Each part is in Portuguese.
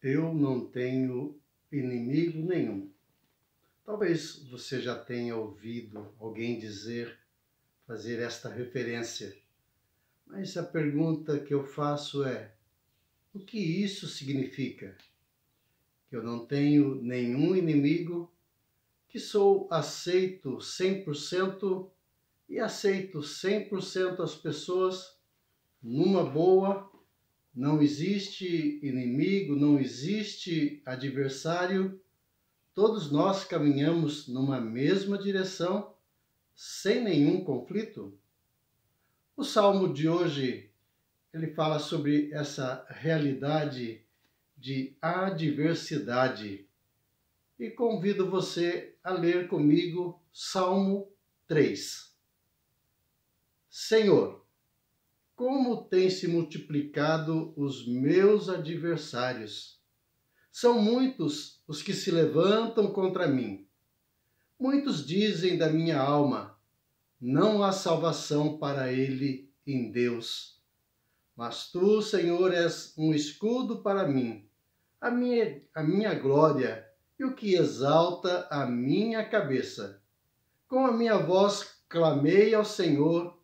Eu não tenho inimigo nenhum. Talvez você já tenha ouvido alguém fazer esta referência, mas a pergunta que eu faço é: o que isso significa? Que eu não tenho nenhum inimigo, que sou aceito 100% e aceito 100% as pessoas numa boa. Não existe inimigo, não existe adversário. Todos nós caminhamos numa mesma direção, sem nenhum conflito. O salmo de hoje, ele fala sobre essa realidade de adversidade. E convido você a ler comigo Salmo 3. Senhor, como têm se multiplicado os meus adversários. São muitos os que se levantam contra mim. Muitos dizem da minha alma: não há salvação para ele em Deus. Mas tu, Senhor, és um escudo para mim, a minha glória e o que exalta a minha cabeça. Com a minha voz clamei ao Senhor,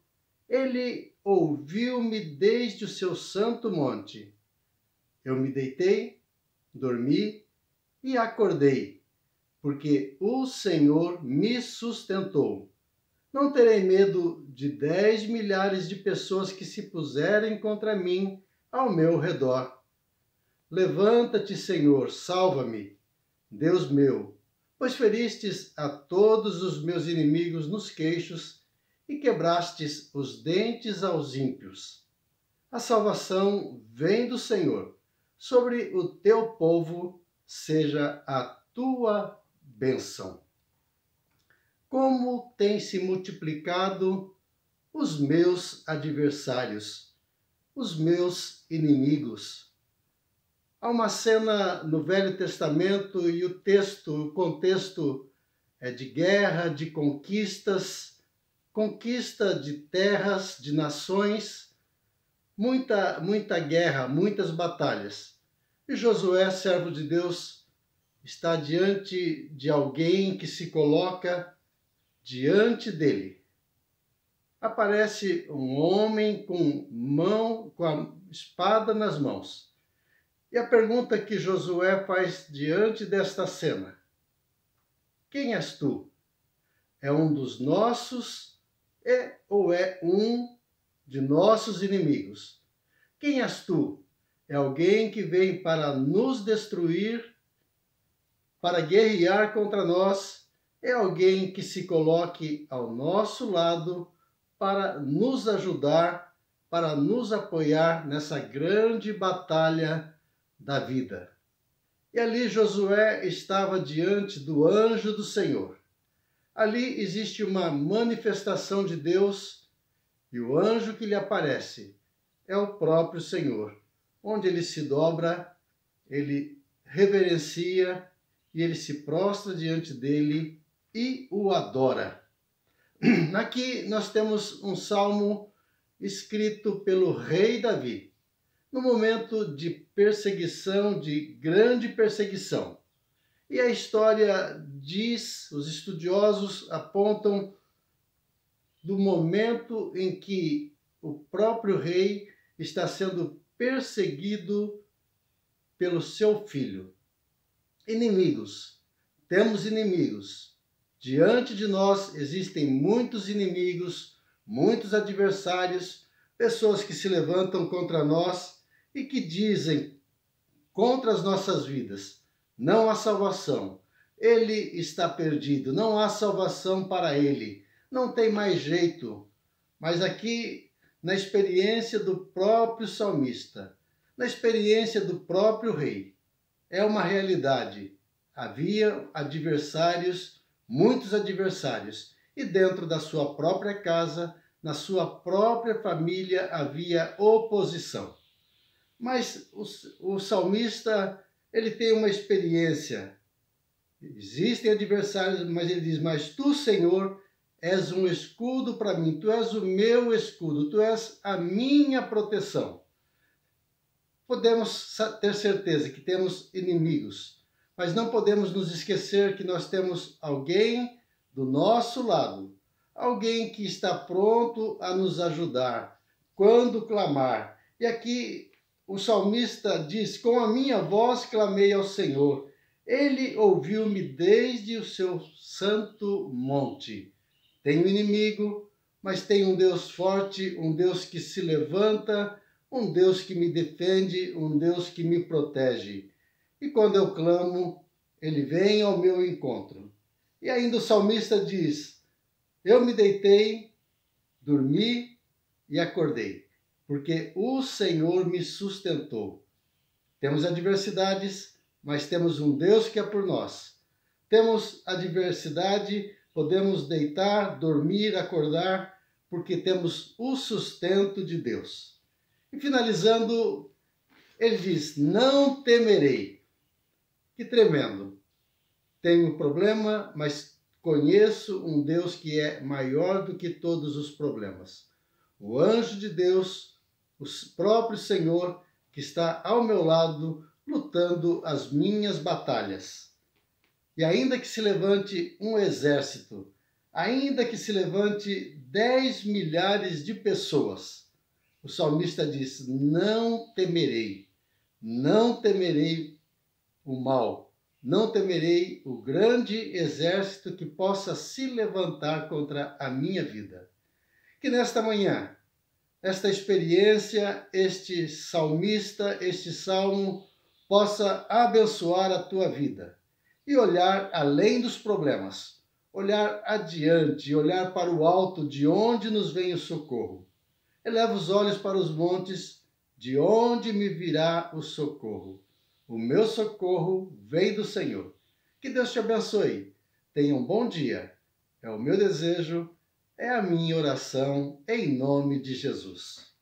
ele ouviu-me desde o seu santo monte. Eu me deitei, dormi e acordei, porque o Senhor me sustentou. Não terei medo de 10 milhares de pessoas que se puserem contra mim ao meu redor. Levanta-te, Senhor, salva-me, Deus meu, pois feristes a todos os meus inimigos nos queixos e quebrastes os dentes aos ímpios. A salvação vem do Senhor. Sobre o teu povo seja a tua bênção. Como têm se multiplicado os meus adversários, os meus inimigos. Há uma cena no Velho Testamento e o contexto é de guerra, de conquistas, conquista de terras, de nações, muita guerra, muitas batalhas. E Josué, servo de Deus, está diante de alguém que se coloca diante dele. Aparece um homem com a espada nas mãos. E a pergunta que Josué faz diante desta cena: quem és tu? É um dos nossos ou é um de nossos inimigos? Quem és tu? É alguém que vem para nos destruir, para guerrear contra nós? É alguém que se coloque ao nosso lado para nos ajudar, para nos apoiar nessa grande batalha da vida. E ali Josué estava diante do anjo do Senhor. Ali existe uma manifestação de Deus e o anjo que lhe aparece é o próprio Senhor, onde ele se dobra, ele reverencia e ele se prostra diante dele e o adora. Aqui nós temos um salmo escrito pelo rei Davi, no momento de perseguição, de grande perseguição. E a história diz, os estudiosos apontam do momento em que o próprio rei está sendo perseguido pelo seu filho. Inimigos. Temos inimigos. Diante de nós existem muitos inimigos, muitos adversários, pessoas que se levantam contra nós e que dizem contra as nossas vidas: não há salvação, ele está perdido, não há salvação para ele, não tem mais jeito. Mas aqui, na experiência do próprio salmista, na experiência do próprio rei, é uma realidade. Havia adversários, muitos adversários, e dentro da sua própria casa, na sua própria família, havia oposição. Mas o salmista, ele tem uma experiência. Existem adversários, mas ele diz: mas tu, Senhor, és um escudo para mim, tu és o meu escudo, tu és a minha proteção. Podemos ter certeza que temos inimigos, mas não podemos nos esquecer que nós temos alguém do nosso lado, alguém que está pronto a nos ajudar quando clamar. E aqui o salmista diz: com a minha voz clamei ao Senhor, ele ouviu-me desde o seu santo monte. Tenho inimigo, mas tenho um Deus forte, um Deus que se levanta, um Deus que me defende, um Deus que me protege. E quando eu clamo, ele vem ao meu encontro. E ainda o salmista diz: eu me deitei, dormi e acordei, porque o Senhor me sustentou. Temos adversidades, mas temos um Deus que é por nós. Temos adversidade, podemos deitar, dormir, acordar, porque temos o sustento de Deus. E finalizando, ele diz: não temerei. Que tremendo! Tenho um problema, mas conheço um Deus que é maior do que todos os problemas. O anjo de Deus, o próprio Senhor, que está ao meu lado, lutando as minhas batalhas. E ainda que se levante um exército, ainda que se levante 10 milhares de pessoas, o salmista diz: não temerei o mal, não temerei o grande exército que possa se levantar contra a minha vida. Que nesta manhã, esta experiência, este salmista, este salmo, possa abençoar a tua vida e olhar além dos problemas, olhar adiante, olhar para o alto, de onde nos vem o socorro. Eleva os olhos para os montes, de onde me virá o socorro. O meu socorro vem do Senhor. Que Deus te abençoe. Tenha um bom dia. É o meu desejo, é a minha oração, em nome de Jesus.